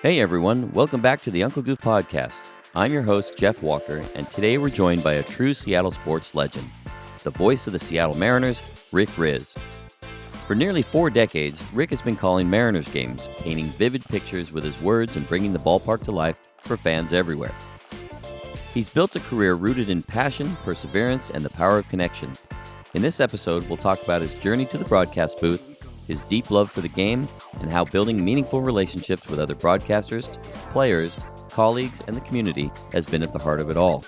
Hey everyone, welcome back to the Uncle Goof podcast. I'm your host, Jeff Walker, and today we're joined by a true Seattle sports legend, the voice of the Seattle Mariners, Rizzs. For nearly 4 decades, Rick has been calling Mariners games, painting vivid pictures with his words and bringing the ballpark to life for fans everywhere. He's built a career rooted in passion, perseverance, and the power of connection. In this episode, we'll talk about his journey to the broadcast booth, his deep love for the game, and how building meaningful relationships with other broadcasters, players, colleagues, and the community has been at the heart of it all.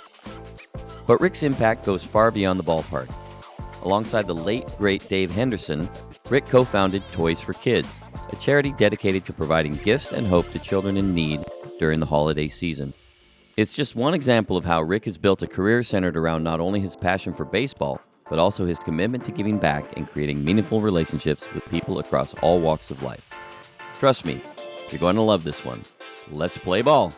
But Rick's impact goes far beyond the ballpark. Alongside the late, great Dave Henderson, Rick co-founded Toys for Kids, a charity dedicated to providing gifts and hope to children in need during the holiday season. It's just one example of how Rick has built a career centered around not only his passion for baseball, but also his commitment to giving back and creating meaningful relationships with people across all walks of life. Trust me, you're going to love this one. Let's play ball.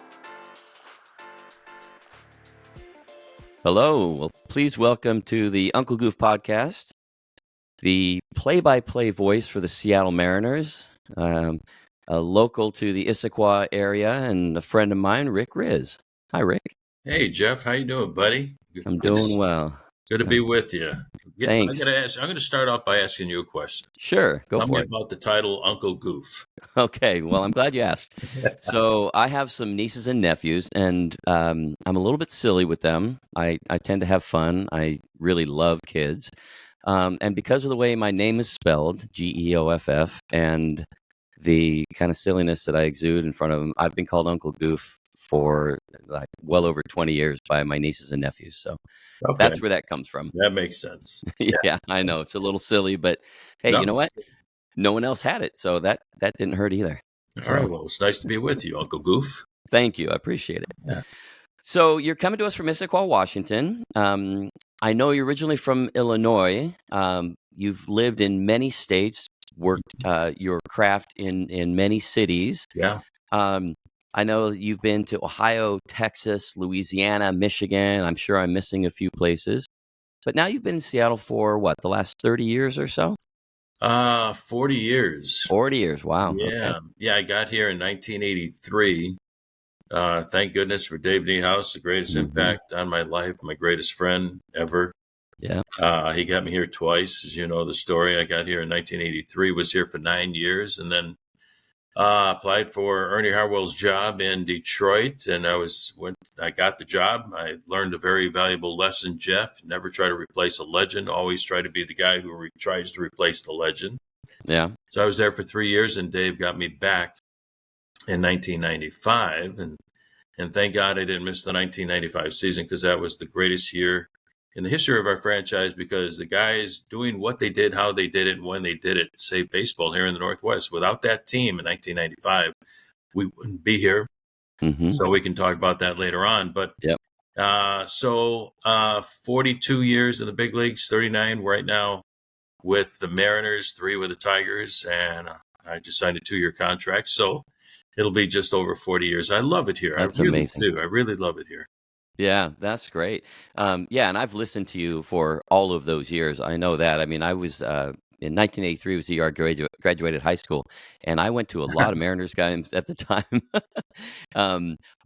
Hello. Well, please welcome to the Uncle Goof podcast, the play-by-play voice for the Seattle Mariners, a local to the Issaquah area and a friend of mine, Rizzs. Hi, Rick. Hey, Jeff. How you doing, buddy? I'm doing well. Good to be with you. Thanks. I'm going to start off by asking you a question. Sure, go Tell for me it. about the title Uncle Goof. Okay, well, I'm glad you asked. So I have some nieces and nephews, and I'm a little bit silly with them. I tend to have fun. I really love kids. And because of the way my name is spelled, Geoff, and the kind of silliness that I exude in front of them, I've been called Uncle Goof for like well over 20 years by my nieces and nephews. So that's where that comes from. That makes sense. Yeah, I know. It's a little silly, but hey, you know what? No one else had it, so that didn't hurt either. All right, well, it's nice to be with you, Uncle Goof. Thank you. I appreciate it. Yeah. So you're coming to us from Issaquah, Washington. I know you're originally from Illinois. You've lived in many states, worked your craft in many cities. Yeah. I know you've been to Ohio, Texas, Louisiana, Michigan. I'm sure I'm missing a few places. But now you've been in Seattle for, what, the last 30 years or so? 40 years. 40 years, wow. Yeah. Okay. Yeah, I got here in 1983. Thank goodness for Dave Niehaus, the greatest impact on my life, my greatest friend ever. Yeah. He got me here twice, as you know the story. I got here in 1983, was here for 9 years, and then applied for Ernie Harwell's job in Detroit, and I got the job. I learned a very valuable lesson, Jeff. Never try to replace a legend. Always try to be the guy who tries to replace the legend. Yeah. So I was there for 3 years, and Dave got me back in 1995, and thank God I didn't miss the 1995 season, because that was the greatest year in the history of our franchise, because the guys doing what they did, how they did it, and when they did it, saved baseball here in the Northwest. Without that team in 1995, we wouldn't be here. Mm-hmm. So we can talk about that later on. But yep. 42 years in the big leagues, 39 right now with the Mariners, 3 with the Tigers, and I just signed a 2-year contract. So it'll be just over 40 years. I love it here. That's I really amazing. do. I really love it here. Yeah, that's great. Yeah, and I've listened to you for all of those years. I know that. I mean, I was in 1983 was the year I graduated high school, and I went to a lot of Mariners games at the time.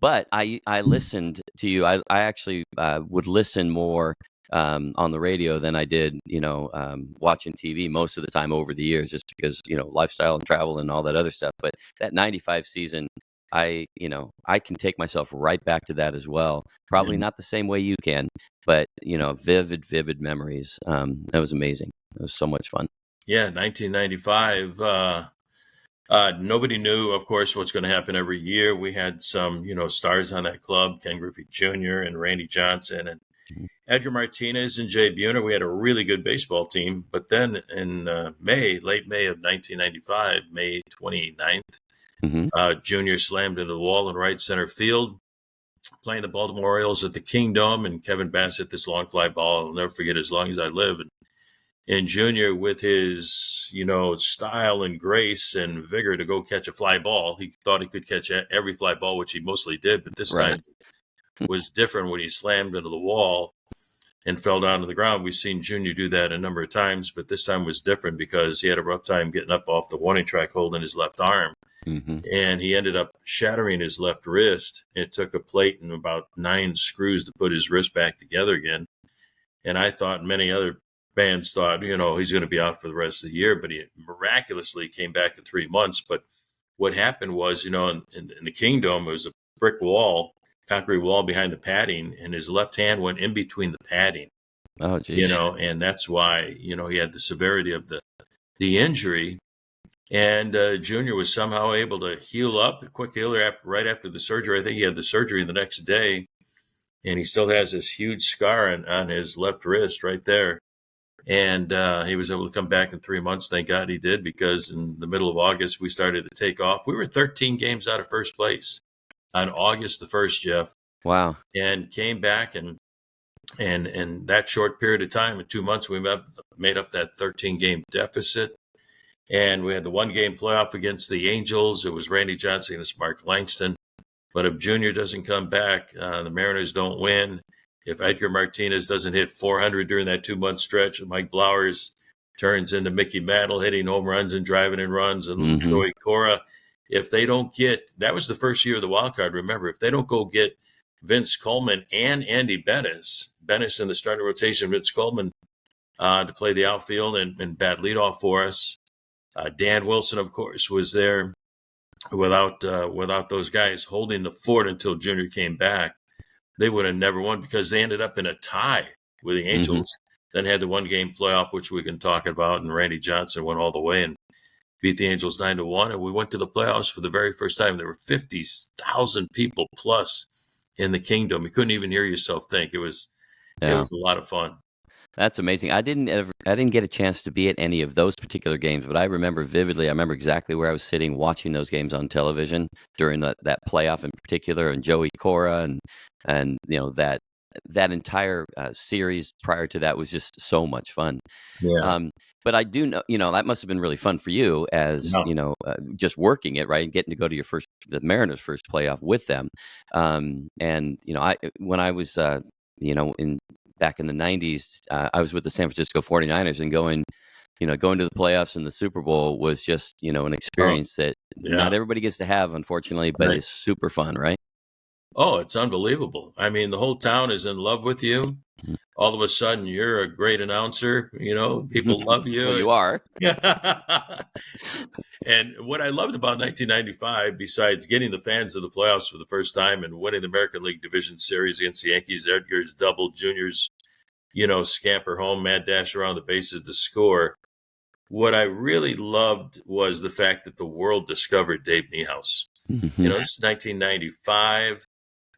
But I listened to you. I actually would listen more on the radio than I did, watching TV most of the time over the years, just because, lifestyle and travel and all that other stuff. But that 95 season, I can take myself right back to that as well. Probably not the same way you can, but, vivid memories. That was amazing. It was so much fun. Yeah, 1995. Nobody knew, of course, what's going to happen every year. We had some, stars on that club, Ken Griffey Jr. and Randy Johnson and Edgar Martinez and Jay Buhner. We had a really good baseball team. But then in late May of 1995, May 29th, Junior slammed into the wall in right center field, playing the Baltimore Orioles at the Kingdom, and Kevin Bassett, this long fly ball, I'll never forget as long as I live. And Junior, with his, style and grace and vigor to go catch a fly ball, he thought he could catch every fly ball, which he mostly did, but this time was different when he slammed into the wall and fell down to the ground. We've seen Junior do that a number of times, but this time was different because he had a rough time getting up off the warning track holding his left arm. Mm-hmm. and he ended up shattering his left wrist. It took a plate and about 9 screws to put his wrist back together again. And I thought, many other fans thought, he's going to be out for the rest of the year, but he miraculously came back in 3 months. But what happened was, in the Kingdom, it was a brick wall, concrete wall behind the padding, and his left hand went in between the padding, Oh, geez. and that's why, he had the severity of the injury. And Junior was somehow able to heal up, a quick healer right after the surgery. I think he had the surgery the next day, and he still has this huge scar on his left wrist right there. And he was able to come back in 3 months. Thank God he did, because in the middle of August, we started to take off. We were 13 games out of first place on August the 1st, Jeff. Wow. And came back, and in that short period of time, in 2 months, we made up that 13-game deficit. And we had the 1-game playoff against the Angels. It was Randy Johnson against Mark Langston. But if Junior doesn't come back, the Mariners don't win. If Edgar Martinez doesn't hit 400 during that 2-month stretch, and Mike Blowers turns into Mickey Mantle, hitting home runs and driving in runs, and Joey Cora, if they don't get, that was the first year of the wild card, remember, if they don't go get Vince Coleman and Andy Bettis in the starting rotation, Vince Coleman to play the outfield and bat leadoff for us. Dan Wilson, of course, was there without those guys holding the fort until Junior came back. They would have never won, because they ended up in a tie with the Angels, then had the 1-game playoff, which we can talk about, and Randy Johnson went all the way and beat the Angels 9-1, and we went to the playoffs for the very first time. There were 50,000 people plus in the Kingdom. You couldn't even hear yourself think. It was a lot of fun. That's amazing. I didn't get a chance to be at any of those particular games, but I remember vividly. I remember exactly where I was sitting watching those games on television during that playoff in particular, and Joey Cora, and that entire series prior to that was just so much fun. Yeah. But I do know, that must have been really fun for you, as just working it, right, and getting to go to the Mariners' first playoff with them. When I was back in the 90s, I was with the San Francisco 49ers, and going to the playoffs and the Super Bowl was just, an experience that not everybody gets to have, unfortunately, but it's super fun, right? Oh, it's unbelievable. I mean, the whole town is in love with you. All of a sudden, you're a great announcer. People love you. Well, you are. And what I loved about 1995, besides getting the fans to the playoffs for the first time and winning the American League Division Series against the Yankees, Edgar's double, Junior's, scamper home, mad dash around the bases to score. What I really loved was the fact that the world discovered Dave Niehaus. It's 1995.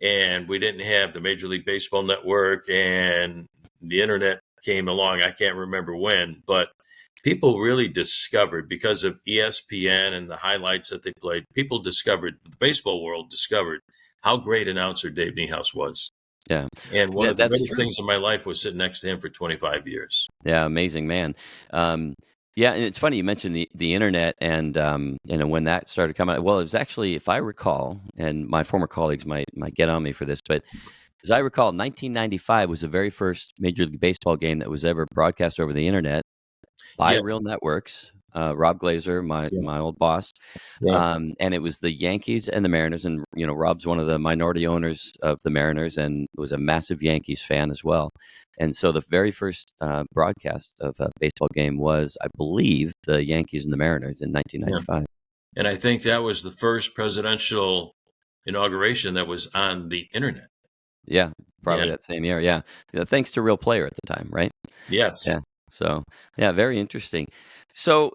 And we didn't have the Major League Baseball Network, and the internet came along. I can't remember when, but people really discovered, because of ESPN and the highlights that they played, the baseball world discovered how great announcer Dave Niehaus was. Yeah. And one of the greatest things in my life was sitting next to him for 25 years. Yeah, amazing man. Yeah, and it's funny you mentioned the internet, and when that started coming out. Well, it was actually, if I recall, and my former colleagues might get on me for this, but as I recall, 1995 was the very first Major League Baseball game that was ever broadcast over the internet by real networks. Rob Glazer, my old boss, and it was the Yankees and the Mariners, and Rob's one of the minority owners of the Mariners and was a massive Yankees fan as well. And so the very first broadcast of a baseball game was, I believe, the Yankees and the Mariners in 1995. And I think that was the first presidential inauguration that was on the internet. Yeah, probably that same year. Yeah, thanks to Real Player at the time, right? Yes. Yeah. So, very interesting. So,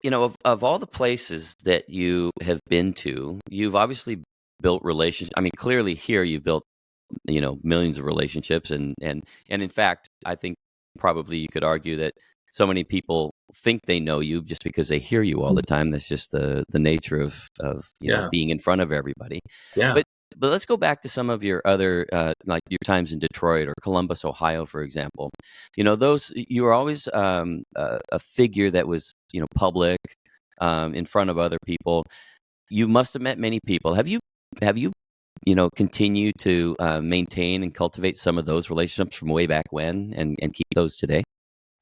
of all the places that you have been to, you've obviously built relationships. I mean, clearly here you've built, millions of relationships. And in fact, I think probably you could argue that so many people think they know you just because they hear you all the time. That's just the nature of being in front of everybody. Yeah. But let's go back to some of your other, like your times in Detroit or Columbus, Ohio, for example. Those, you were always a figure that was, public, in front of other people. You must have met many people. Have you continued to maintain and cultivate some of those relationships from way back when, and keep those today?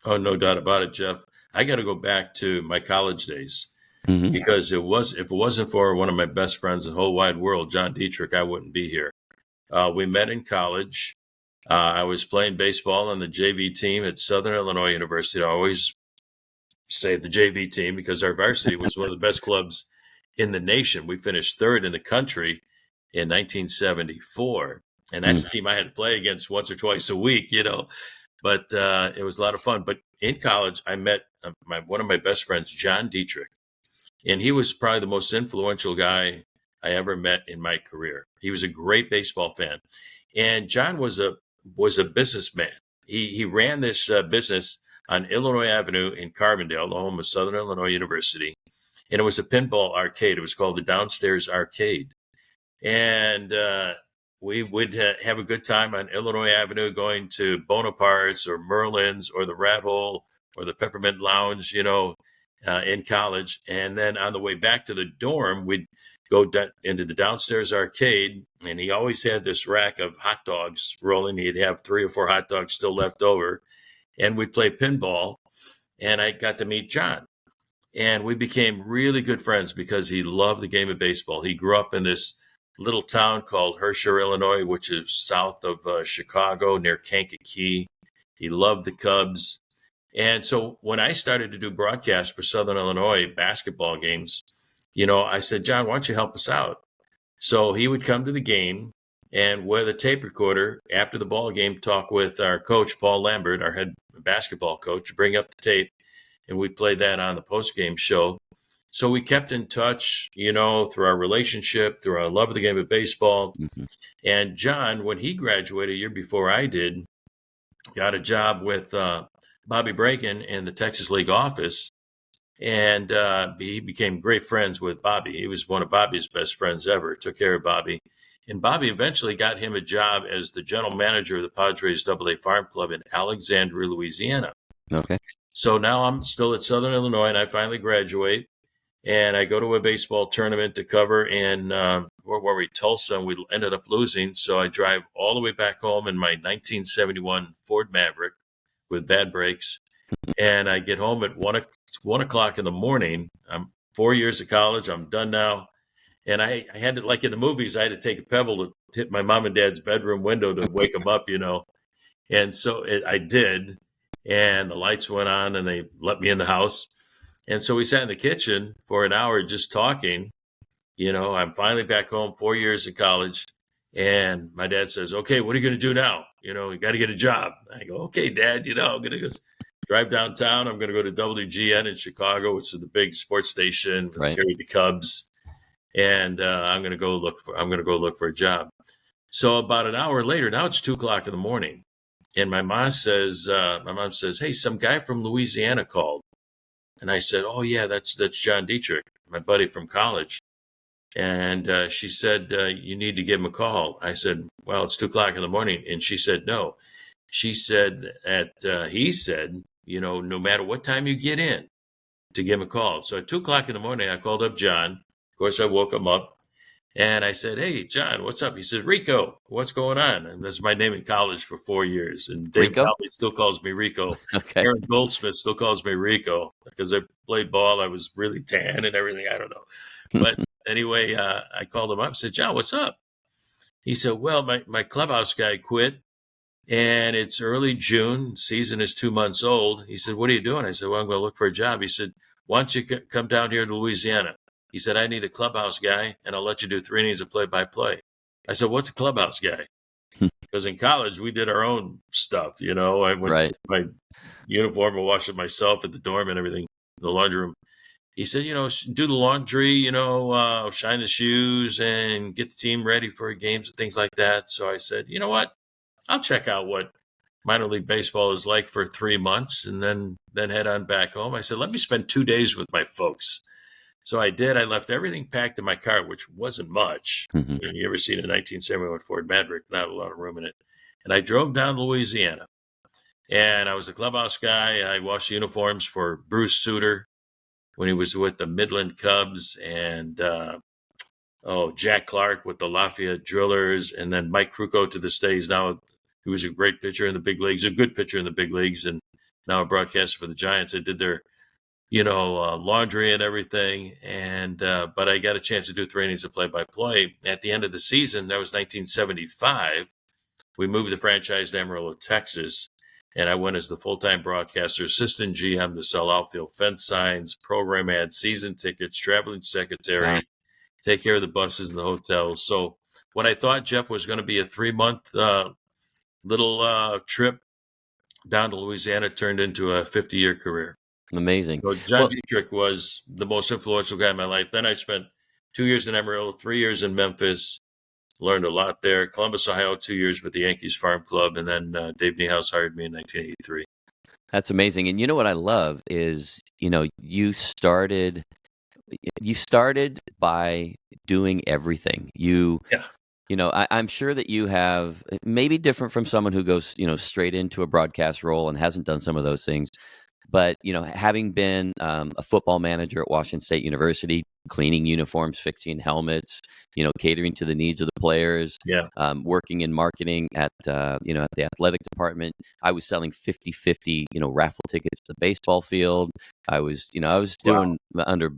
Oh, no doubt about it, Jeff. I got to go back to my college days. Hmm. because if it wasn't for one of my best friends in the whole wide world, John Dietrich, I wouldn't be here. We met in college. I was playing baseball on the JV team at Southern Illinois University. I always say the JV team because our varsity was one of the best clubs in the nation. We finished third in the country in 1974. And that's the team I had to play against once or twice a week, but it was a lot of fun. But in college, I met one of my best friends, John Dietrich, and he was probably the most influential guy I ever met in my career. He was a great baseball fan, and John was a businessman. He ran this business on Illinois Avenue in Carbondale, the home of Southern Illinois University, and it was a pinball arcade. It was called the Downstairs Arcade, and we would have a good time on Illinois Avenue, going to Bonaparte's or Merlin's or the Rat Hole or the Peppermint Lounge, in college. And then on the way back to the dorm, we'd go into the Downstairs Arcade, and he always had this rack of hot dogs rolling. He'd have 3 or 4 hot dogs still left over, and we'd play pinball. And I got to meet John, and we became really good friends because he loved the game of baseball. He grew up in this little town called Herscher, Illinois, which is south of Chicago near Kankakee. He loved the Cubs. And so when I started to do broadcasts for Southern Illinois basketball games, I said, John, why don't you help us out? So he would come to the game and with a tape recorder after the ball game, talk with our coach, Paul Lambert, our head basketball coach, bring up the tape, and we played that on the post-game show. So we kept in touch, through our relationship, through our love of the game of baseball. Hmm. And John, when he graduated a year before I did, got a job with Bobby Bragan in the Texas League office. And he became great friends with Bobby. He was one of Bobby's best friends ever, took care of Bobby. And Bobby eventually got him a job as the general manager of the Padres AA Farm Club in Alexandria, Louisiana. Okay. So now I'm still at Southern Illinois, and I finally graduate. And I go to a baseball tournament to cover in, where were we, Tulsa, and we ended up losing. So I drive all the way back home in my 1971 Ford Maverick with bad brakes. And I get home at 1 o'clock in the morning. I'm 4 years of college. I'm done now. And I had to, like in the movies, I had to take a pebble to hit my mom and dad's bedroom window to wake them up, And so I did. And the lights went on and they let me in the house. And so we sat in the kitchen for an hour just talking. I'm finally back home, 4 years in college. And my dad says, okay, what are you going to do now? You got to get a job. I go, okay, Dad, I'm going to go drive downtown. I'm going to go to WGN in Chicago, which is the big sports station. Right. Carry the Cubs. And I'm going to go look for a job. So about an hour later, now it's 2 o'clock in the morning. And my mom says, hey, some guy from Louisiana called. And I said, oh, yeah, that's John Dietrich, my buddy from college. And she said, you need to give him a call. I said, well, it's 2 o'clock in the morning. And she said, no. She said he said, no matter what time you get in, to give him a call. So at 2 o'clock in the morning, I called up John. Of course, I woke him up. And I said, hey, John, what's up? He said, Rico, what's going on? And that's my name in college for 4 years. And Dave Henderson still calls me Rico. Okay. Aaron Goldsmith still calls me Rico because I played ball. I was really tan and everything. I don't know. But anyway, I called him up and said, John, what's up? He said, well, my clubhouse guy quit. And it's early June. Season is 2 months old. He said, what are you doing? I said, well, I'm going to look for a job. He said, why don't you come down here to Louisiana? He said, I need a clubhouse guy, and I'll let you do 3 innings of play-by-play. I said, what's a clubhouse guy? Because in college, we did our own stuff, I went to my uniform and washed it myself at the dorm and everything, in the laundry room. He said, do the laundry, shine the shoes and get the team ready for games and things like that. So I said, you know what? I'll check out what minor league baseball is like for 3 months and then head on back home. I said, let me spend 2 days with my folks. So I did. I left everything packed in my car, which wasn't much. Mm-hmm. You ever seen a 1971 Ford Maverick? Not a lot of room in it. And I drove down to Louisiana. And I was a clubhouse guy. I washed uniforms for Bruce Suter when he was with the Midland Cubs, and Jack Clark with the Lafayette Drillers, and then Mike Krukow to this day. He was a great pitcher in the big leagues, a good pitcher in the big leagues, and now a broadcaster for the Giants. I did their laundry and everything. And but I got a chance to do 3 innings of play-by-play. At the end of the season, that was 1975. We moved the franchise to Amarillo, Texas, and I went as the full-time broadcaster, assistant GM to sell outfield fence signs, program ads, season tickets, traveling Wow. secretary, take care of the buses and the hotels. So what I thought, Jeff, was going to be a 3-month little trip down to Louisiana turned into a 50-year career. Amazing. So John Well, Dietrich was the most influential guy in my life. Then I spent 2 years in Amarillo, 3 years in Memphis, learned a lot there. Columbus, Ohio, 2 years with the Yankees Farm Club, and then Dave Niehaus hired me in 1983. that's amazing. And you know what I love is, you started by doing everything. Yeah, I'm sure that you have maybe different from someone who goes, straight into a broadcast role and hasn't done some of those things. But, having been a football manager at Washington State University, cleaning uniforms, fixing helmets, catering to the needs of the players, yeah, working in marketing at the athletic department. I was selling 50-50, raffle tickets to the baseball field. I was wow, doing under,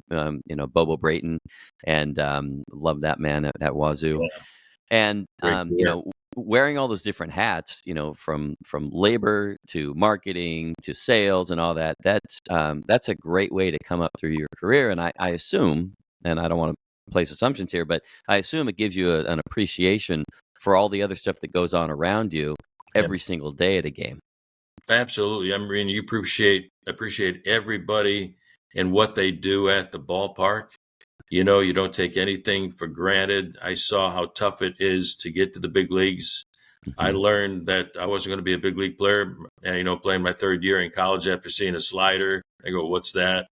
Bobo Brayton, and love that man at Wazoo. yeah, And great career. wearing all those different hats, from labor to marketing to sales and all that, that's a great way to come up through your career. And I assume, and I don't want to place assumptions here, but I assume it gives you an appreciation for all the other stuff that goes on around you Yeah, every single day at a game. absolutely. I mean, you appreciate everybody and what they do at the ballpark. You don't take anything for granted. I saw how tough it is to get to the big leagues. I Hmm. learned that I wasn't going to be a big league player, playing my third year in college after seeing a slider. I go, what's that?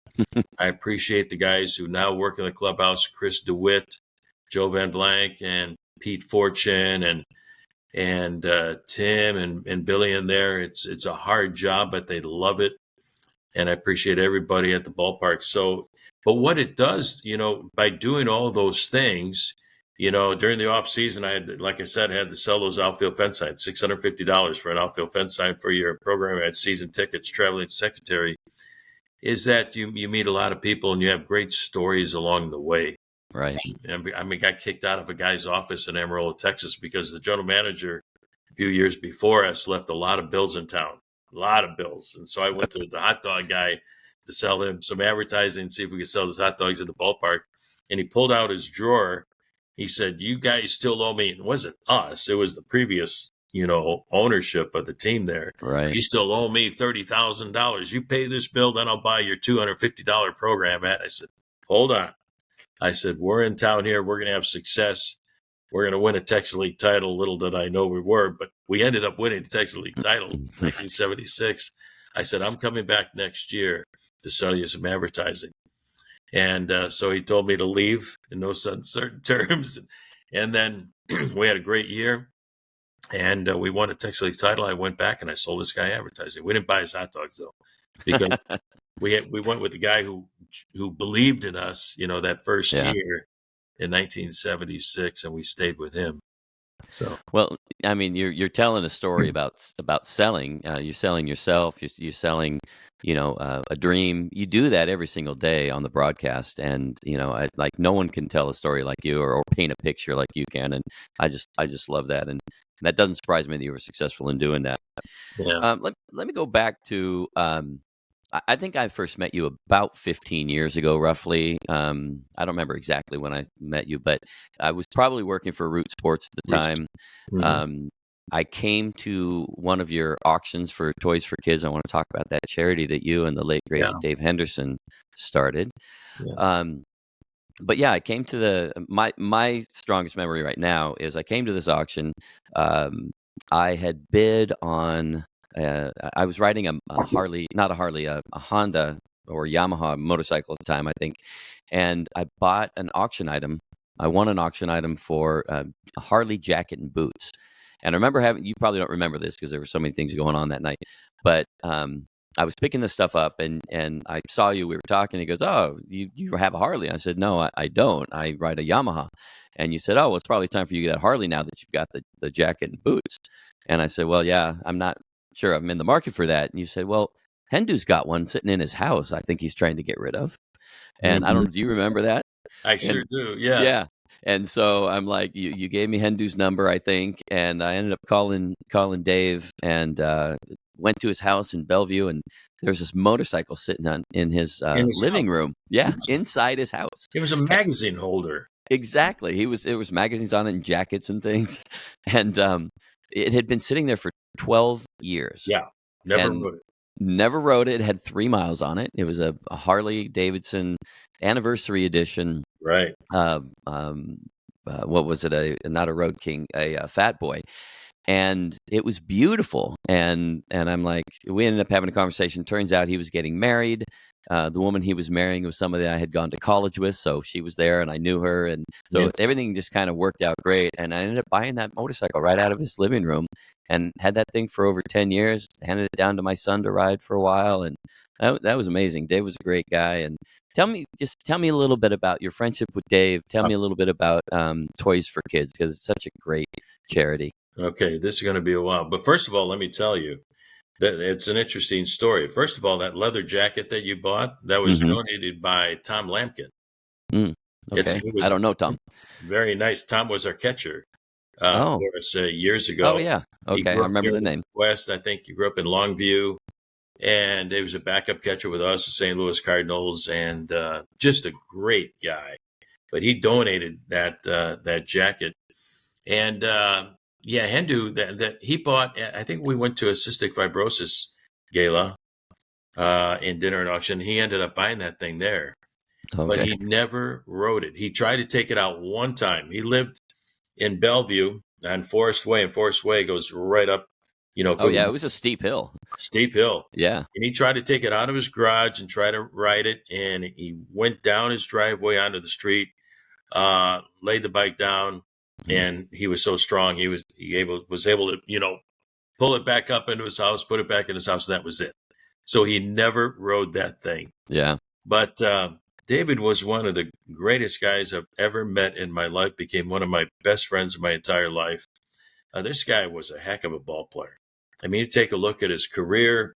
I appreciate the guys who now work in the clubhouse, Chris DeWitt, Joe Van Blank, and Pete Fortune, and Tim and Billy in there. It's a hard job, but they love it. And I appreciate everybody at the ballpark. So, but what it does, by doing all those things, during the off season, I had, like I said, had to sell those outfield fence signs, $650 for an outfield fence sign for your program. I had season tickets, traveling secretary. Is that you meet a lot of people and you have great stories along the way. Right. And I mean, got kicked out of a guy's office in Amarillo, Texas, because the general manager a few years before us left a lot of bills in town, a lot of bills. And so I went to the hot dog guy to sell him some advertising, see if we could sell his hot dogs at the ballpark. And he pulled out his drawer. He said, "You guys still owe me." It wasn't us. It was the previous, ownership of the team there. Right. "You still owe me $30,000. You pay this bill, then I'll buy your $250 program at." I said, "Hold on." I said, "We're in town here. We're going to have success. We're going to win a Texas League title." Little did I know we were, but we ended up winning the Texas League title in 1976. I said, "I'm coming back next year to sell you some advertising." And so he told me to leave in no uncertain terms. And then we had a great year, and we won a Texas League title. I went back and I sold this guy advertising. We didn't buy his hot dogs, though, because we went with the guy who believed in us, that first Yeah. year in 1976, and we stayed with him. So Well, I mean, you're telling a story about selling. You're selling yourself. You're selling, a dream. You do that every single day on the broadcast, and like no one can tell a story like you, or paint a picture like you can. And I just love that, and that doesn't surprise me that you were successful in doing that. yeah, Let me go back to. I think I first met you about 15 years ago, roughly. I don't remember exactly when I met you, but I was probably working for Root Sports at the time. hmm, Um, I came to one of your auctions for Toys for Kids. I want to talk about that charity that you and the late great yeah, Dave Henderson started. yeah, Um, but yeah, I came to my strongest memory right now is I came to this auction. Um, I had bid on. I was riding a Harley, not a Harley, a Honda or Yamaha motorcycle at the time, I think, and I bought an auction item. I won an auction item for a Harley jacket and boots. And I remember having. You probably don't remember this because there were so many things going on that night, but I was picking this stuff up, and I saw you. We were talking. He goes, "Oh, you have a Harley?" I said, "No, I don't. I ride a Yamaha." And you said, "Oh, well, it's probably time for you to get a Harley now that you've got the jacket and boots." And I said, "Well, yeah, I'm not sure I'm in the market for that." And you said, "Well, Hendu's got one sitting in his house. I think he's trying to get rid of. And I don't Mhm. know, do you remember that? I sure And do. Yeah. yeah. And so I'm like, you gave me Hendu's number, I think, and I ended up calling Dave and went to his house in Bellevue, and there's this motorcycle sitting in his In his living house. room. Yeah, inside his house. It was a A- magazine holder. Exactly. It was magazines on it and jackets and things, and it had been sitting there for 12 years Yeah. Never and wrote it. never rode it. It had 3 miles on it. It was a Harley Davidson anniversary edition. Right. Uh, um, what was it? Not a Road King, a Fat Boy, and it was beautiful. And I'm like, we ended up having a conversation. Turns out he was getting married. The woman he was marrying was somebody I had gone to college with, so she was there, and I knew her, and so Yes. everything just kind of worked out great. And I ended up buying that motorcycle right out of his living room, and had that thing for over 10 years. Handed it down to my son to ride for a while, and that was amazing. Dave was a great guy. And tell me a little bit about your friendship with Dave. Tell me a little bit about Toys for Kids, because it's such a great charity. Okay, this is going to be a while. But first of all, let me tell you that it's an interesting story. First of all, that leather jacket that you bought, that was Mm-hmm. donated by Tom Lampkin. Okay, It I was don't know, Tom. very nice. Tom was our catcher Oh, for us years oh ago. yeah. He Okay, I grew up remember here the in the name. West. I think he grew up in Longview, and he was a backup catcher with us, the St. Louis Cardinals, and just a great guy. But he donated that jacket, and yeah, Hendu that he bought. I think we went to a cystic fibrosis gala in dinner and auction. He ended up buying that thing there, but Okay. he never rode it. He tried to take it out one time. He lived in Bellevue on Forest Way, and Forest Way goes right up, Oh yeah, it was a steep hill. steep hill. Yeah. And he tried to take it out of his garage and try to ride it. And he went down his driveway onto the street, laid the bike down, Mm. and he was so strong. He was able to, pull it back up into his house, put it back in his house, and that was it. So he never rode that thing. Yeah. But David was one of the greatest guys I've ever met in my life, became one of my best friends of my entire life. This guy was a heck of a ball player. I mean, you take a look at his career,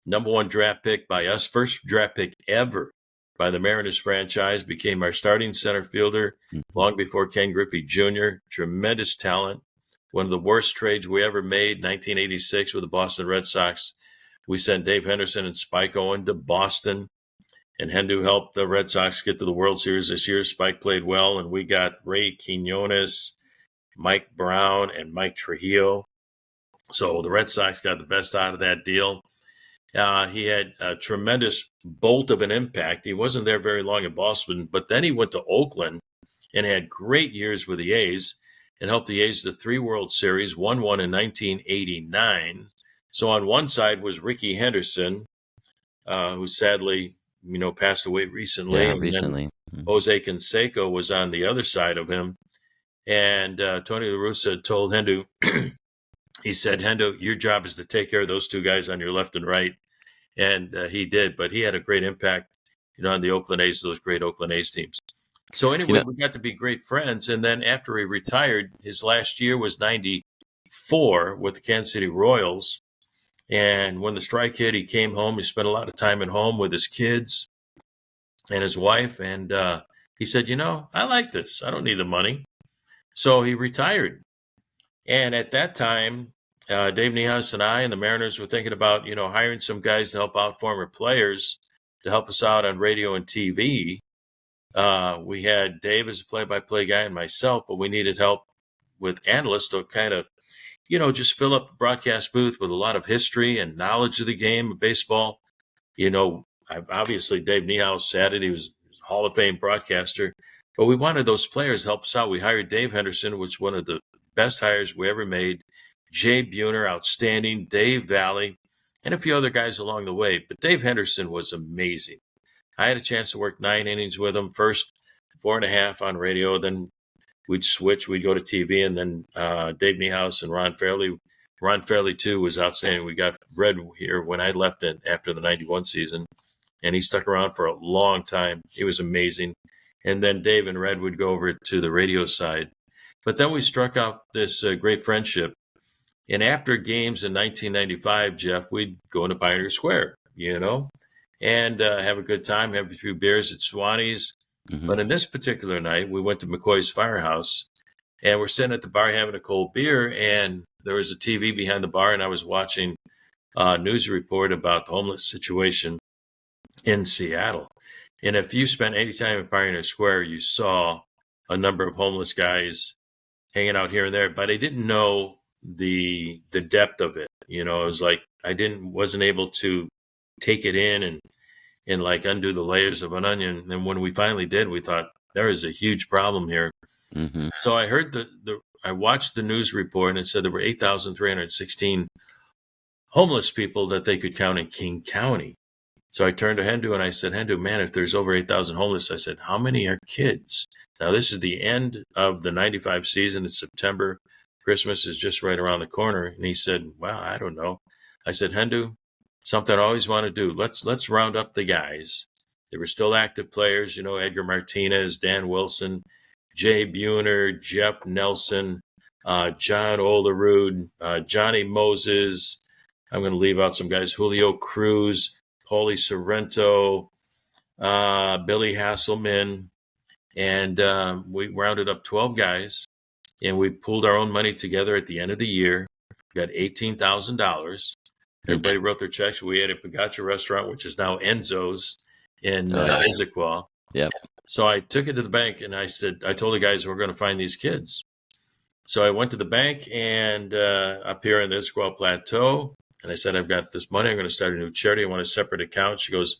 #1 draft pick by us, first draft pick ever by the Mariners franchise, became our starting center fielder Mhm. long before Ken Griffey Jr., tremendous talent. One of the worst trades we ever made, 1986 with the Boston Red Sox. We sent Dave Henderson and Spike Owen to Boston, and Hendu helped the Red Sox get to the World Series this year. Spike played well, and we got Ray Quinones, Mike Brown, and Mike Trujillo. So the Red Sox got the best out of that deal. He had a tremendous bolt of an impact. He wasn't there very long in Boston, but then he went to Oakland and had great years with the A's and helped the A's to 3 World Series, won one in 1989. So on one side was Ricky Henderson, who sadly, passed away recently. Yeah, And then recently. Mm. Jose Canseco was on the other side of him. And Tony La Russa told Hendu, he said, Hendu, your job is to take care of those two guys on your left and right. And he did, but he had a great impact, on the Oakland A's, those great Oakland A's teams. So You anyway, know, we got to be great friends. And then after he retired, his last year was 94 with the Kansas City Royals. And when the strike hit, he came home. He spent a lot of time at home with his kids and his wife. And he said, I like this. I don't need the money. So he retired. And at that time, Dave Niehaus and I and the Mariners were thinking about, hiring some guys to help out former players to help us out on radio and TV. We had Dave as a play-by-play guy and myself, but we needed help with analysts to kind of, just fill up the broadcast booth with a lot of history and knowledge of the game of baseball. Obviously Dave Niehaus had it. He was a Hall of Fame broadcaster, but we wanted those players to help us out. We hired Dave Henderson, which was one of the best hires we ever made. Jay Buhner, outstanding. Dave Valley, and a few other guys along the way. But Dave Henderson was amazing. I had a chance to work 9 innings with him. First 4.5 on radio, then we'd switch. We'd go to TV, and then Dave Niehaus and Ron Fairley. Ron Fairley, too, was outstanding. We got Red here when I left after the 91 season, and he stuck around for a long time. He was amazing. And then Dave and Red would go over to the radio side. But then we struck out this great friendship. And after games in 1995, Jeff, we'd go into Pioneer Square. and have a good time, have a few beers at Swanee's. Mm-hmm. But in this particular night, we went to McCoy's Firehouse, and we're sitting at the bar having a cold beer, and there was a TV behind the bar, and I was watching a news report about the homeless situation in Seattle. And if you spent any time in Pioneer Square, you saw a number of homeless guys hanging out here and there, but I didn't know the depth of it. It was like I wasn't able to take it in and like undo the layers of an onion. And when we finally did, we thought there is a huge problem here. Mm-hmm. So I heard I watched the news report, and it said there were 8,316 homeless people that they could count in King County. So I turned to Hendu and I said, Hendu, man, if there's over 8,000 homeless, I said, how many are kids? Now, this is the end of the 95 season. It's September. Christmas is just right around the corner. And he said, well, I don't know. I said, Hendu, something I always want to do. Let's round up the guys. They were still active players, Edgar Martinez, Dan Wilson, Jay Buhner, Jeff Nelson, John Olerud, Johnny Moses. I'm going to leave out some guys, Julio Cruz, Paulie Sorrento, Billy Hasselman, and we rounded up 12 guys, and we pulled our own money together at the end of the year. We got $18,000. Everybody wrote their checks. We ate at Pagacha Restaurant, which is now Enzo's in Issaquah. Yep. So I took it to the bank, and I told the guys we're going to find these kids. So I went to the bank and up here in the Issaquah Plateau, and I said, I've got this money. I'm going to start a new charity. I want a separate account. She goes,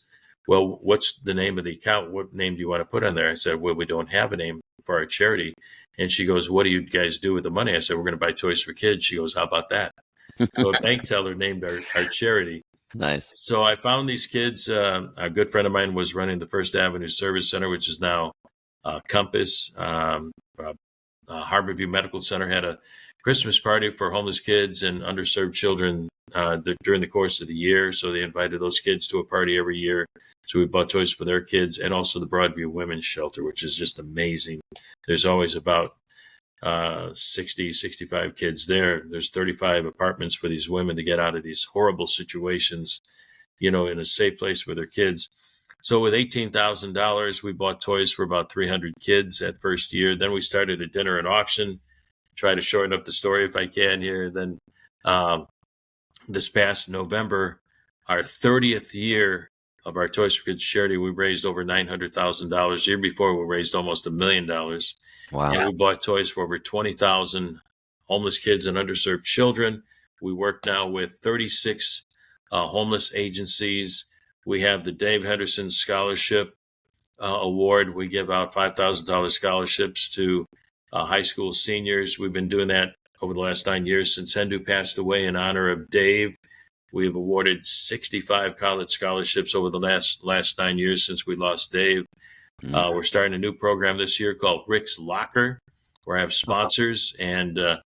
well, what's the name of the account? What name do you want to put on there? I said, well, we don't have a name for our charity. And she goes, what do you guys do with the money? I said, we're going to buy toys for kids. She goes, how about that? So a bank teller named our charity. Nice. So I found these kids. A good friend of mine was running the First Avenue Service Center, which is now Compass. Harborview Medical Center had a Christmas party for homeless kids and underserved children during the course of the year. So they invited those kids to a party every year. So we bought toys for their kids, and also the Broadview Women's Shelter, which is just amazing. There's always about 60, 65 kids there. There's 35 apartments for these women to get out of these horrible situations, in a safe place with their kids. So with $18,000, we bought toys for about 300 kids that first year. Then we started a dinner and auction. Try to shorten up the story if I can here. Then this past November, our 30th year of our Toys for Kids charity, we raised over $900,000. The year before, we raised almost $1 million. Wow. And we bought toys for over 20,000 homeless kids and underserved children. We work now with 36 homeless agencies. We have the Dave Henderson Scholarship Award. We give out $5,000 scholarships to high school seniors. We've been doing that over the last 9 years since Hendu passed away in honor of Dave. We have awarded 65 college scholarships over the last 9 years since we lost Dave. We're starting a new program this year called Rick's Locker, where I have sponsors, and Lee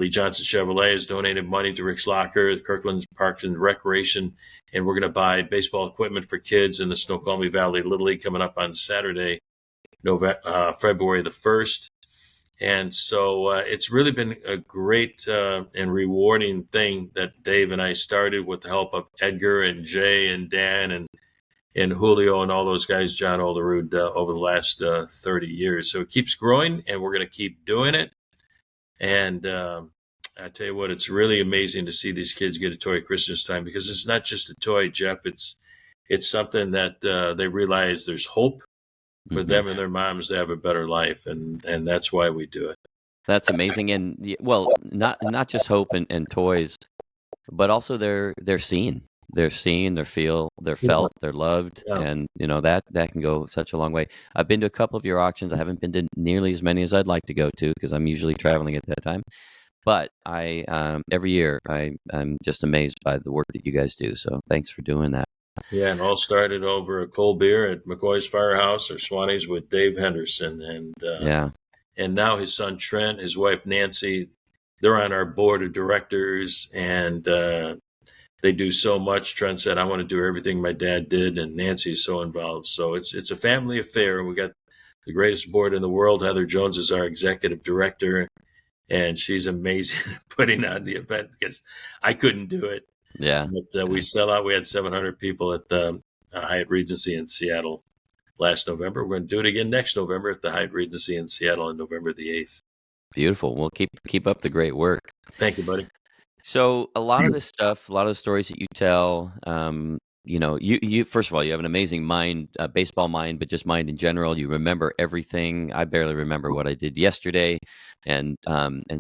Johnson Chevrolet has donated money to Rick's Locker, Kirkland's Parks and Recreation, and we're going to buy baseball equipment for kids in the Snoqualmie Valley Little League coming up on Saturday, February the 1st. And so it's really been a great and rewarding thing that Dave and I started with the help of Edgar and Jay and Dan and Julio and all those guys, John Olerud, over the last 30 years. So it keeps growing, and we're going to keep doing it. And I tell you what, it's really amazing to see these kids get a toy at Christmas time, because it's not just a toy, Jeff. It's something that they realize there's hope for them and their moms to have a better life, and that's why we do it. That's amazing. And well, not just hope and toys, but also they're seen. They're seen, they're felt, they're loved, and that can go such a long way. I've been to a couple of your auctions. I haven't been to nearly as many as I'd like to go to, because I'm usually traveling at that time. But I every year I'm just amazed by the work that you guys do. So thanks for doing that. Yeah, and all started over a cold beer at McCoy's Firehouse or Swanee's with Dave Henderson, and now his son Trent, his wife Nancy, they're on our board of directors, and they do so much. Trent said, I want to do everything my dad did, and Nancy's so involved. So it's a family affair. We got the greatest board in the world. Heather Jones is our executive director, and she's amazing at putting on the event, because I couldn't do it. Yeah. But we sell out. We had 700 people at the Hyatt Regency in Seattle last November. We're going to do it again next November at the Hyatt Regency in Seattle on November the 8th. Beautiful. Well, keep up the great work. Thank you, buddy. So a lot of this stuff, a lot of the stories that you tell, you first of all, you have an amazing mind, baseball mind, but just mind in general. You remember everything. I barely remember what I did yesterday, and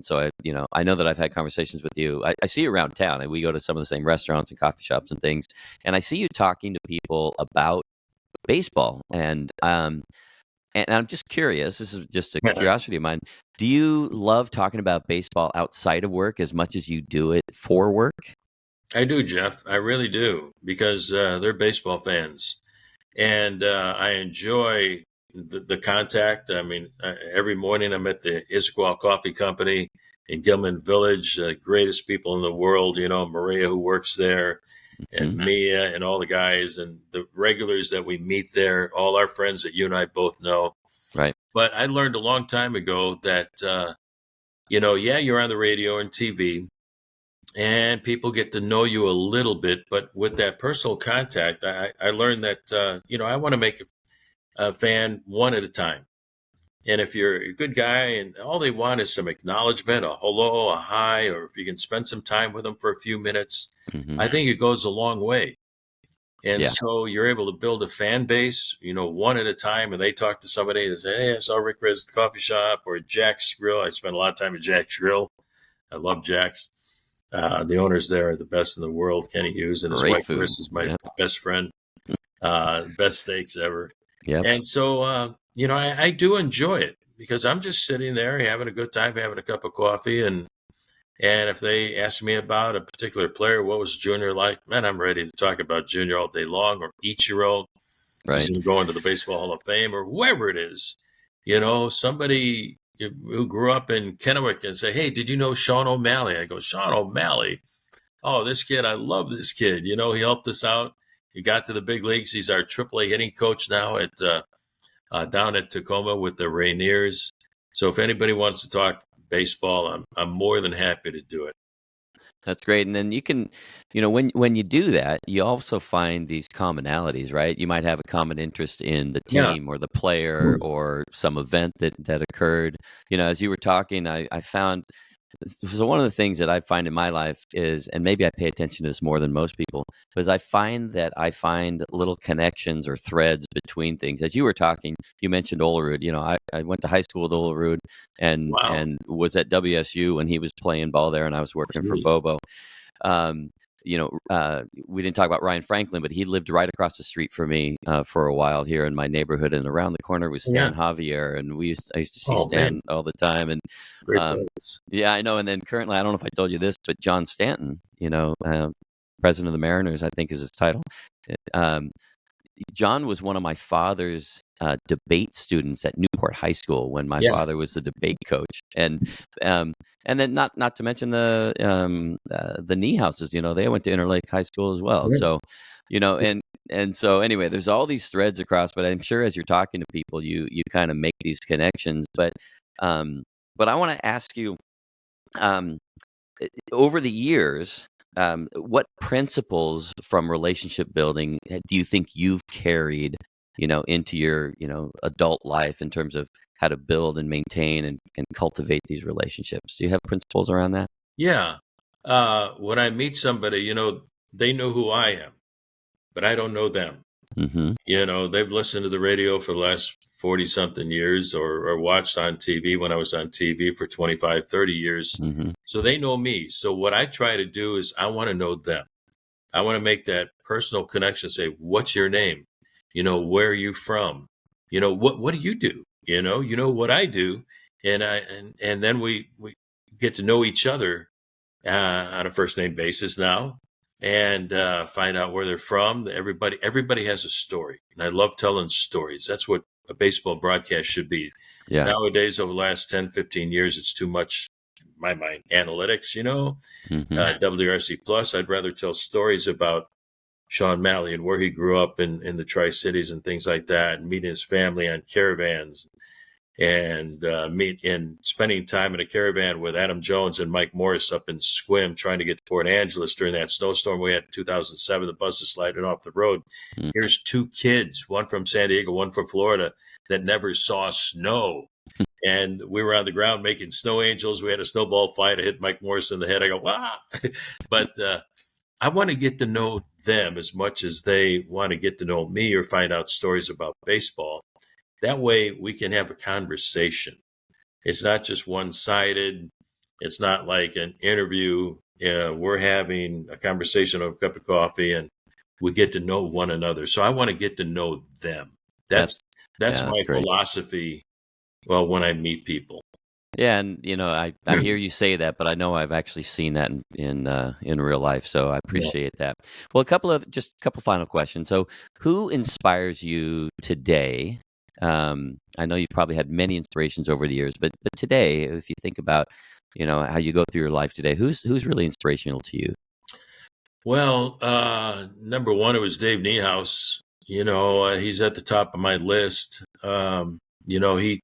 so I know that I've had conversations with you. I see you around town, and we go to some of the same restaurants and coffee shops and things, and I see you talking to people about baseball, and I'm just curious, this is just a curiosity of mine. Do you love talking about baseball outside of work as much as you do it for work? I do, Jeff. I really do, because they're baseball fans. And I enjoy the contact. I mean, every morning I'm at the Issaquah Coffee Company in Gilman Village, greatest people in the world, Maria who works there, and Mia and all the guys and the regulars that we meet there, all our friends that you and I both know. Right. But I learned a long time ago that, you're on the radio and TV, and people get to know you a little bit. But with that personal contact, I learned that, I want to make a fan one at a time. And if you're a good guy and all they want is some acknowledgement, a hello, a hi, or if you can spend some time with them for a few minutes, I think it goes a long way. And Yeah. so you're able to build a fan base, one at a time. And they talk to somebody and say, hey, I saw Rick Rizzs at the coffee shop, or at Jack's Grill. I spent a lot of time at Jack's Grill. I love Jack's. The owners there are the best in the world. Kenny Hughes and his wife Chris is my best friend. Best steaks ever. Yep. And so, I do enjoy it, because I'm just sitting there having a good time, having a cup of coffee. And if they ask me about a particular player, what was Junior like? Man, I'm ready to talk about Junior all day long, or Ichiro, who's going to go into the Baseball Hall of Fame, or whoever it is. Somebody who grew up in Kennewick and say, hey, did you know Sean O'Malley? I go, Sean O'Malley? Oh, this kid, I love this kid. He helped us out. He got to the big leagues. He's our AAA hitting coach now at down at Tacoma with the Rainiers. So if anybody wants to talk baseball, I'm more than happy to do it. That's great. And then you can, when you do that, you also find these commonalities, right? You might have a common interest in the team or the player or some event that occurred. As you were talking, I found, so one of the things that I find in my life is, and maybe I pay attention to this more than most people, is I find little connections or threads between things. As you were talking, you mentioned Olerud. I went to high school with Olerud and was at WSU when he was playing ball there, and I was working for Bobo. We didn't talk about Ryan Franklin, but he lived right across the street from me for a while here in my neighborhood, and around the corner was Stan Javier, and I used to see Stan all the time. And I know. And then currently, I don't know if I told you this, but John Stanton, president of the Mariners, I think is his title. John was one of my father's debate students at Newport High School when my father was the debate coach, and then not to mention the Niehouses. They went to Interlake High School as well. So, and so anyway, there's all these threads across. But I'm sure as you're talking to people, you kind of make these connections. But I want to ask you, over the years, what principles from relationship building do you think you've carried, into your, adult life in terms of how to build and maintain and cultivate these relationships? Do you have principles around that? Yeah. When I meet somebody, they know who I am, but I don't know them. They've listened to the radio for the last 40 something years, or watched on TV when I was on TV for 25, 30 years. So they know me. So what I try to do is I want to know them. I want to make that personal connection, say, what's your name? Where are you from? What do you do? What I do. And then we get to know each other on a first name basis now, and find out where they're from. Everybody has a story, and I love telling stories. That's what a baseball broadcast should be. Nowadays, over the last 10, 15 years, it's too much, in my mind, analytics, WRC Plus. I'd rather tell stories about Sean Malley and where he grew up in the Tri-Cities and things like that, and meeting his family on caravans, and spending time in a caravan with Adam Jones and Mike Morris up in Sequim trying to get to Port Angeles during that snowstorm we had in 2007, the buses sliding off the road. Mm. Here's two kids, one from San Diego, one from Florida, that never saw snow. And we were on the ground making snow angels. We had a snowball fight. I hit Mike Morris in the head. I go, wow. But I want to get to know them as much as they want to get to know me or find out stories about baseball. That way we can have a conversation. It's not just one-sided. It's not like an interview. We're having a conversation over a cup of coffee and we get to know one another. So I want to get to know them. That's my great philosophy. Well, when I meet people. Yeah, and I hear you say that, but I know I've actually seen that in real life, so I appreciate that. Well, just a couple final questions. So, who inspires you today? I know you've probably had many inspirations over the years, but today, if you think about how you go through your life today, who's really inspirational to you? Well, number one, it was Dave Niehaus. He's at the top of my list. He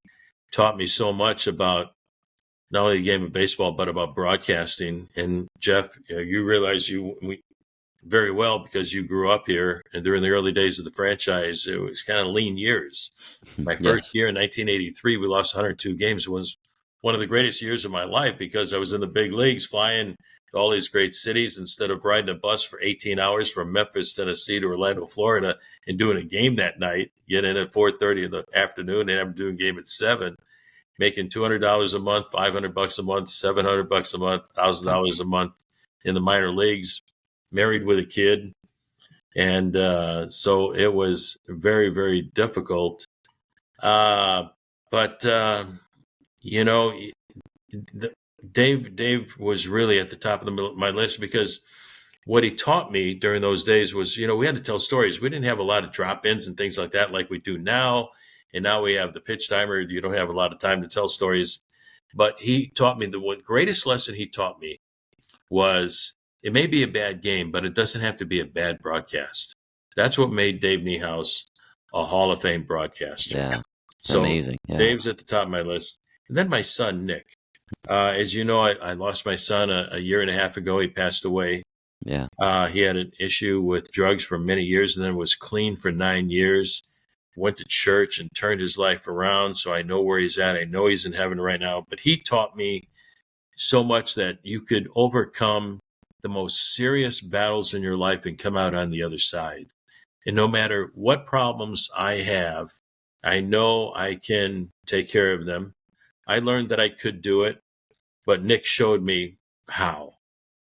taught me so much about not only the game of baseball, but about broadcasting. And Jeff, you realize very well because you grew up here, and during the early days of the franchise, it was kind of lean years. My first year in 1983, we lost 102 games. It was one of the greatest years of my life because I was in the big leagues flying to all these great cities instead of riding a bus for 18 hours from Memphis, Tennessee to Orlando, Florida, and doing a game that night, get in at 4:30 in the afternoon and have doing a game at 7, making $200 a month, $500 a month, $700 a month, $1,000 a month in the minor leagues, married with a kid. And so it was very, very difficult. Dave was really at the top of my list because what he taught me during those days was, we had to tell stories. We didn't have a lot of drop-ins and things like that like we do now. And now we have the pitch timer. You don't have a lot of time to tell stories. But he taught me the greatest lesson he taught me was it may be a bad game, but it doesn't have to be a bad broadcast. That's what made Dave Niehaus a Hall of Fame broadcaster. Yeah, so amazing. Yeah. Dave's at the top of my list. And then my son, Nick. As you know, I lost my son a year and a half ago. He passed away. Yeah. He had an issue with drugs for many years and then was clean for 9 years. Went to church and turned his life around. So I know where he's at. I know he's in heaven right now. But he taught me so much that you could overcome the most serious battles in your life and come out on the other side. And no matter what problems I have, I know I can take care of them. I learned that I could do it, but Nick showed me how.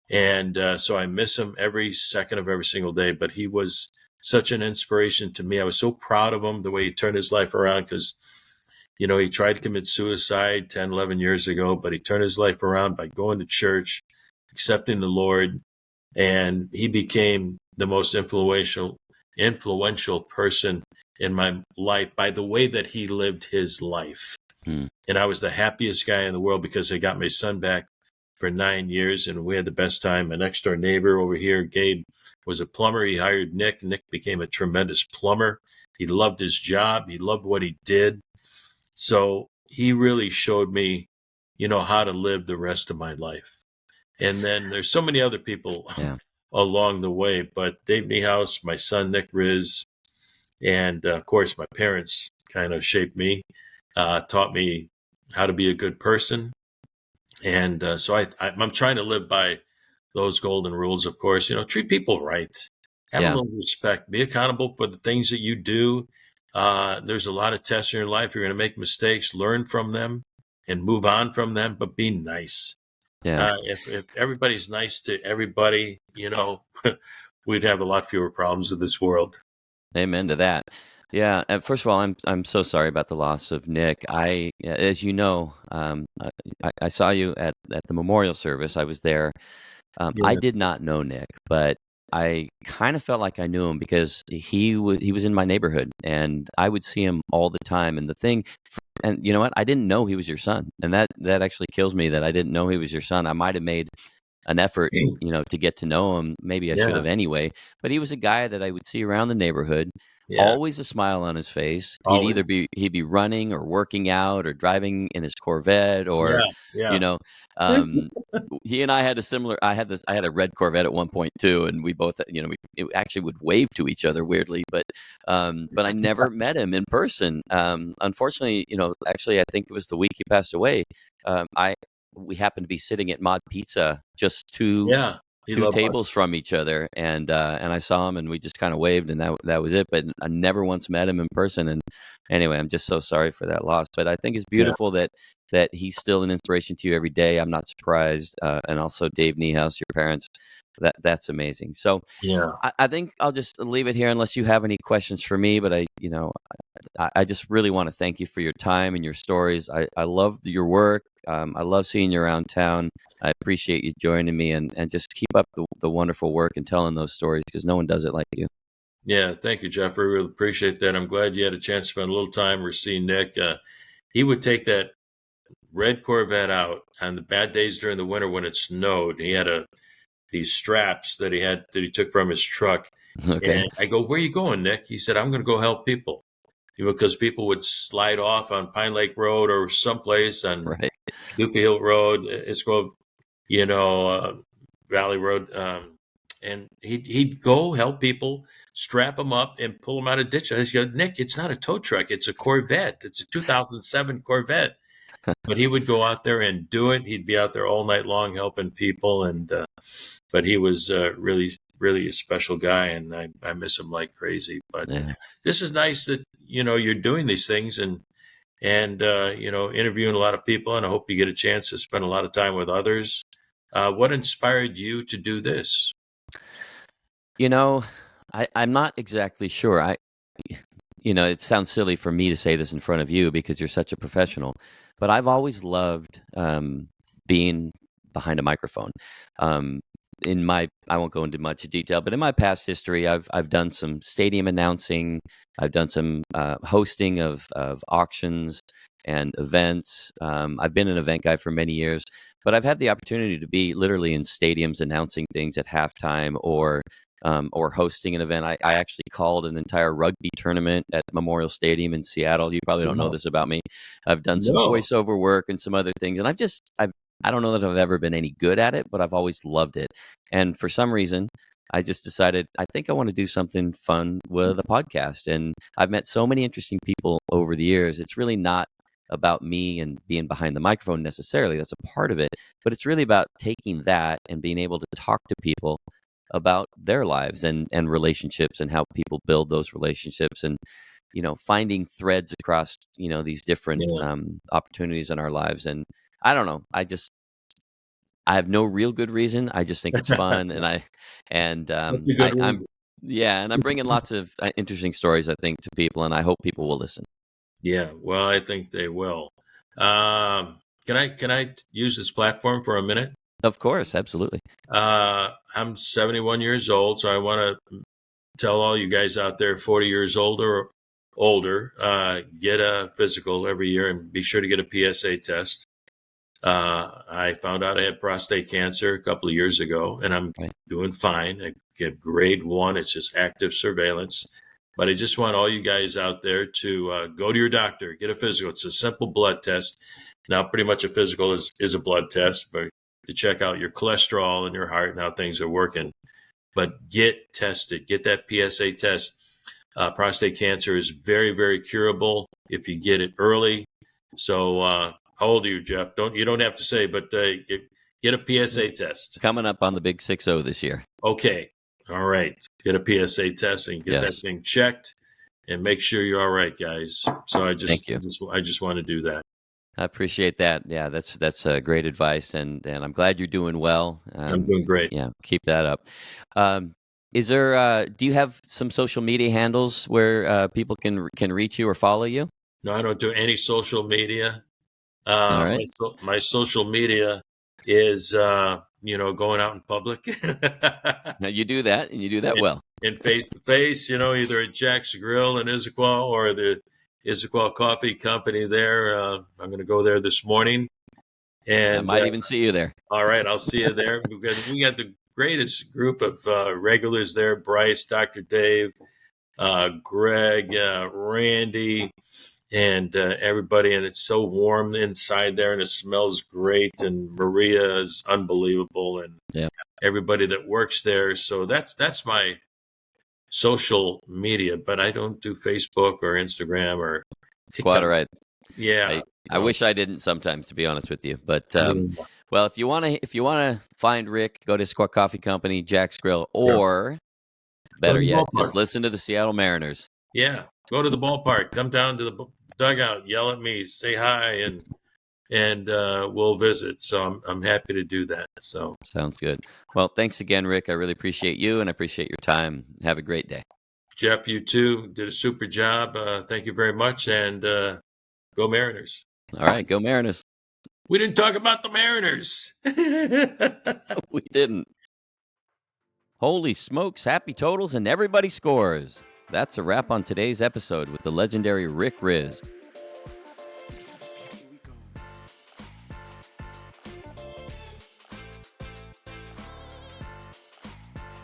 And so I miss him every second of every single day, but he was such an inspiration to me. I was so proud of him, the way he turned his life around, because, he tried to commit suicide 10, 11 years ago, but he turned his life around by going to church, accepting the Lord, and he became the most influential person in my life by the way that he lived his life. And I was the happiest guy in the world because I got my son back for 9 years and we had the best time. My next door neighbor over here, Gabe, was a plumber. He hired Nick. Nick became a tremendous plumber. He loved his job. He loved what he did. So he really showed me, how to live the rest of my life. And then there's so many other people along the way, but Dave Niehaus, my son, Nick Rizzs, and of course, my parents kind of shaped me, taught me how to be a good person. And so I'm trying to live by those golden rules, of course. Treat people right. Have a little respect. Be accountable for the things that you do. There's a lot of tests in your life. You're going to make mistakes. Learn from them and move on from them, but be nice. Yeah. If everybody's nice to everybody, we'd have a lot fewer problems in this world. Amen to that. Yeah. And first of all, I'm so sorry about the loss of Nick. As you know, I saw you at the memorial service. I was there. I did not know Nick, but I kind of felt like I knew him because he was in my neighborhood and I would see him all the time. And you know what? I didn't know he was your son. And that actually kills me that I didn't know he was your son. I might have made an effort, to get to know him. Maybe I should Yeah. have anyway. But he was a guy that I would see around the neighborhood, Yeah. always a smile on his face. Always. He'd be running or working out or driving in his Corvette or, Yeah. you Yeah. know, um, he and I had a similar. I had a red Corvette at one point too, and we both, we actually would wave to each other weirdly, but I never met him in person. Unfortunately, actually, I think it was the week he passed away. I We happened to be sitting at Mod Pizza, just Yeah. He two loved Mark. tables from each other, and I saw him, and we just kind of waved, and that was it. But I never once met him in person. And anyway, I'm just so sorry for that loss. But I think it's Yeah. beautiful that he's still an inspiration to you every day. I'm not surprised. And also Dave Niehaus, your parents. That's amazing. So Yeah. I think I'll just leave it here unless you have any questions for me. But I just really want to thank you for your time and your stories. I love your work. I love seeing you around town. I appreciate you joining me, and just keep up the wonderful work and telling those stories, because no one does it like you. Yeah. Thank you, Jeff. I really appreciate that. I'm glad you had a chance to spend a little time or see Nick. He would take that red Corvette out on the bad days during the winter when it snowed. He had these straps that he took from his truck. Okay. And I go, "Where are you going, Nick?" He said, "I'm going to go help people." Because people would slide off on Pine Lake Road or someplace on Right. Goofy Hill Road. It's called, Valley Road. And he'd go help people, strap them up, and pull them out of ditch. I said, "Nick, it's not a tow truck. It's a Corvette. It's a 2007 Corvette." But he would go out there and do it. He'd be out there all night long helping people. But he was really, really a special guy, and I miss him like crazy. But Yeah. this is nice that, you're doing these things and interviewing a lot of people, and I hope you get a chance to spend a lot of time with others. What inspired you to do this? I'm not exactly sure. It sounds silly for me to say this in front of you because you're such a professional, but I've always loved being behind a microphone. Um, I won't go into much detail, but in my past history, I've done some stadium announcing. I've done some hosting of auctions and events. I've been an event guy for many years, but I've had the opportunity to be literally in stadiums announcing things at halftime or hosting an event. I actually called an entire rugby tournament at Memorial Stadium in Seattle. You probably don't know Wow. this about me. I've done some No. voiceover work and some other things, and I don't know that I've ever been any good at it, but I've always loved it. And for some reason, I just decided I think I want to do something fun with a podcast. And I've met so many interesting people over the years. It's really not about me and being behind the microphone necessarily. That's a part of it, but it's really about taking that and being able to talk to people about their lives and relationships and how people build those relationships, and finding threads across these different Yeah. opportunities in our lives. And I don't know, I have no real good reason. I just think it's fun, and That's a good I'm reason. yeah, and I'm bringing lots of interesting stories, I think, to people, and I hope people will listen. Yeah. Well, I think they will. Can I use this platform for a minute? Of course, absolutely. I'm 71 years old, so I want to tell all you guys out there 40 years older, get a physical every year and be sure to get a PSA test. I found out I had prostate cancer a couple of years ago, and I'm Right. doing fine. I get grade 1. It's just active surveillance. But I just want all you guys out there to go to your doctor, get a physical. It's a simple blood test. Now, pretty much a physical is a blood test, but to check out your cholesterol and your heart and how things are working. But get tested. Get that PSA test. Prostate cancer is very, very curable if you get it early. So, how old are you, Jeff? You don't have to say, but get a PSA test. Coming up on the big 6-0 this year. Okay. All right. Get a PSA test and get that Yes. thing checked and make sure you're all right, guys. So Thank you. I just want to do that. I appreciate that. Yeah, that's great advice, and I'm glad you're doing well. I'm doing great. Yeah, keep that up. Is there? Do you have some social media handles where people can reach you or follow you? No, I don't do any social media. All right. My social media is, going out in public. Now you do that, and you do that and, well. and face to face, either at Jack's Grill in Issaquah or the Issaquah Coffee Company there. I'm going to go there this morning And I might even see you there. all right, I'll see you there. We got the greatest group of regulars there: Bryce, Dr. Dave, Greg, Randy, and everybody. And it's so warm inside there, and it smells great. And Maria is unbelievable, and everybody that works there. So that's my social media, but I don't do Facebook or Instagram or It's quite all right. Yeah, I wish I didn't sometimes, to be honest with you. But well, if you wanna find Rick, go to Squawk Coffee Company, Jack's Grill, or better yet, just listen to the Seattle Mariners. Yeah, go to the ballpark. Come down to the dugout, yell at me, say hi, and we'll visit. So I'm happy to do that. So sounds good. Well, thanks again, Rick. I really appreciate you, and I appreciate your time. Have a great day. Jeff, you too did a super job. Thank you very much, and go Mariners. All right, go Mariners. We didn't talk about the Mariners. We didn't. Holy smokes, happy totals, and everybody scores. That's a wrap on today's episode with the legendary Rick Rizzs.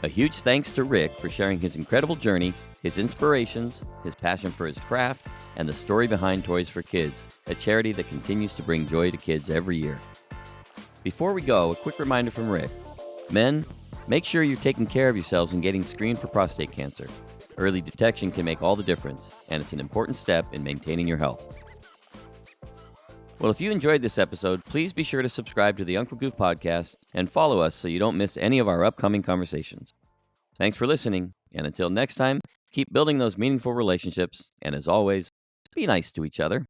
A huge thanks to Rick for sharing his incredible journey, his inspirations, his passion for his craft, and the story behind Toys for Kids, a charity that continues to bring joy to kids every year. Before we go, a quick reminder from Rick. Men, make sure you're taking care of yourselves and getting screened for prostate cancer. Early detection can make all the difference, and it's an important step in maintaining your health. Well, if you enjoyed this episode, please be sure to subscribe to the Uncle Goof podcast and follow us so you don't miss any of our upcoming conversations. Thanks for listening, and until next time, keep building those meaningful relationships, and as always, be nice to each other.